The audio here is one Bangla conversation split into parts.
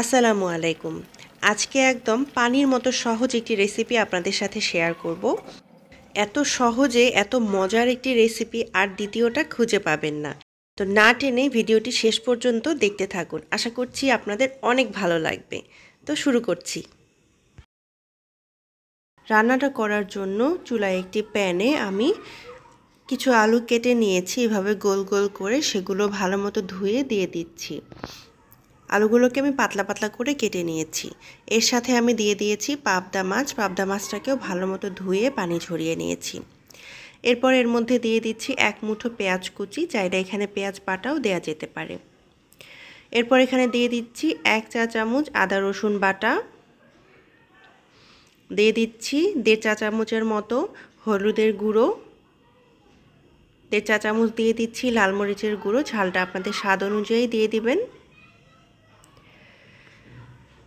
আসসালামু আলাইকুম। আজকে একদম পানির মতো সহজ একটি রেসিপি আপনাদের সাথে শেয়ার করব। এত সহজে এত মজার একটি রেসিপি আর দ্বিতীয়টা খুঁজে পাবেন না। তো না টেনে ভিডিওটি শেষ পর্যন্ত দেখতে থাকুন। আশা করছি আপনাদের অনেক ভালো লাগবে। তো শুরু করছি। রান্নাটা করার জন্য চুলায় একটি প্যানে আমি কিছু আলু কেটে নিয়েছি, এভাবে গোল গোল করে সেগুলো ভালো মতো ধুয়ে দিয়ে দিচ্ছি। আলুগুলোকে আমি পাতলা পাতলা করে কেটে নিয়েছি। এর সাথে আমি দিয়ে দিয়েছি পাবদা মাছ। পাবদা মাছটাকেও ভালো মতো ধুয়ে পানি ঝরিয়ে নিয়েছি। এরপর এর মধ্যে দিয়ে দিচ্ছি এক মুঠো পেঁয়াজ কুচি, চাইলে এখানে পেঁয়াজ বাটাও দেওয়া যেতে পারে। এরপর এখানে দিয়ে দিচ্ছি 1 চা চামচ আদা রসুন বাটা, দিয়ে দিচ্ছি 1.5 চা চামচের মতো হলুদের গুঁড়ো, 1.5 চা চামচ দিয়ে দিচ্ছি লাল মরিচের গুঁড়ো, ঝালটা আপনাদের স্বাদ অনুযায়ী দিয়ে দিবেন।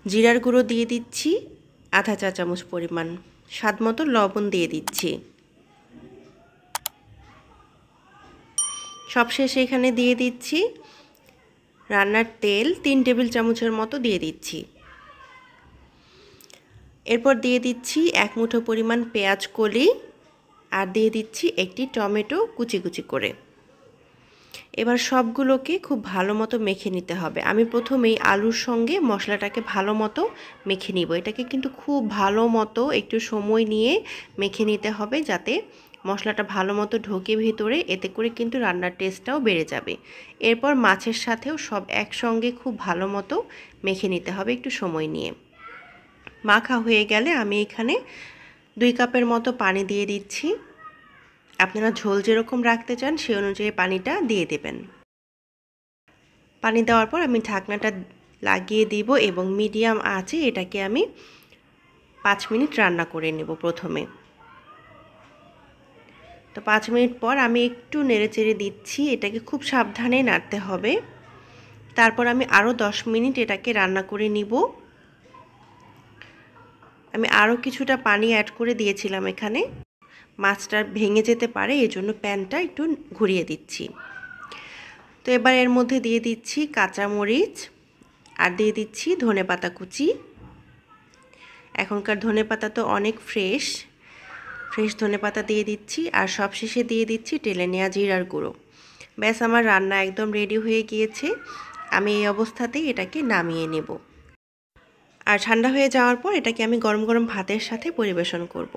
জিরার গুঁড়ো দিয়ে দিচ্ছি আধা চা চামচ পরিমাণ, স্বাদ মতো লবণ দিয়ে দিচ্ছি। সবশেষে এখানে দিয়ে দিচ্ছি রান্নার তেল 3 টেবিল চামচের মতো দিয়ে দিচ্ছি। এরপর দিয়ে দিচ্ছি 1 মুঠো পরিমাণ পেঁয়াজ কলি আর দিয়ে দিচ্ছি একটি টমেটো কুচি কুচি করে। এবার সবগুলোকে খুব ভালো মতো মেখে নিতে হবে। আমি প্রথমেই আলুর সঙ্গে মশলাটাকে ভালো মতো মেখে নিব। এটাকে কিন্তু খুব ভালো মতো একটু সময় নিয়ে মেখে নিতে হবে, যাতে মশলাটা ভালো মতো ঢোকে ভিতরে, এতে করে কিন্তু রান্নার টেস্টটাও বেড়ে যাবে। এরপর মাছের সাথেও সব একসঙ্গে খুব ভালো মতো মেখে নিতে হবে একটু সময় নিয়ে। মাখা হয়ে গেলে আমি এখানে 2 কাপের মতো পানি দিয়ে দিচ্ছি। আপনারা ঝোল যেরকম রাখতে চান সেই অনুযায়ী পানিটা দিয়ে দেবেন। পানি দেওয়ার পর আমি ঢাকনাটা লাগিয়ে দিব এবং মিডিয়াম আঁচে এটাকে আমি 5 মিনিট রান্না করে নেব প্রথমে। তো 5 মিনিট পর আমি একটু নেড়েচেড়ে দিচ্ছি, এটাকে খুব সাবধানে নাড়তে হবে। তারপর আমি আরও 10 মিনিট এটাকে রান্না করে নিব। আমি আরও কিছুটা পানি অ্যাড করে দিয়েছিলাম এখানে, মাছটা ভেঙে যেতে পারে, এজন্য প্যানটা একটু ঘুরিয়ে দিচ্ছি। তো এবার এর মধ্যে দিয়ে দিচ্ছি কাঁচামরিচ আর দিয়ে দিচ্ছি ধনেপাতা কুচি। এখনকার ধনেপাতা তো অনেক ফ্রেশ ধনেপাতা দিয়ে দিচ্ছি আর সবশেষে দিয়ে দিচ্ছি টেলে নেওয়া জিরার গুঁড়ো। ব্যাস, আমার রান্না একদম রেডি হয়ে গিয়েছে। আমি এই অবস্থাতেই এটাকে নামিয়ে নেব। আর ঠান্ডা হয়ে যাওয়ার পর এটাকে আমি গরম গরম ভাতের সাথে পরিবেশন করব।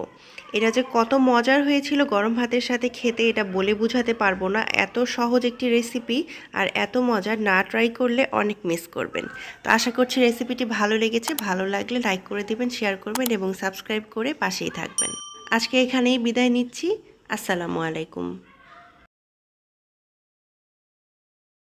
এটা যে কত মজার হয়েছিল গরম ভাতের সাথে খেতে, এটা বলে বোঝাতে পারবো না। এত সহজ একটি রেসিপি আর এত মজার, না ট্রাই করলে অনেক মিস করবেন। তো আশা করছি রেসিপিটি ভালো লেগেছে। ভালো লাগলে লাইক করে দিবেন, শেয়ার করবেন এবং সাবস্ক্রাইব করে পাশেই থাকবেন। আজকে এখানেই বিদায় নিচ্ছি। আসসালামু আলাইকুম।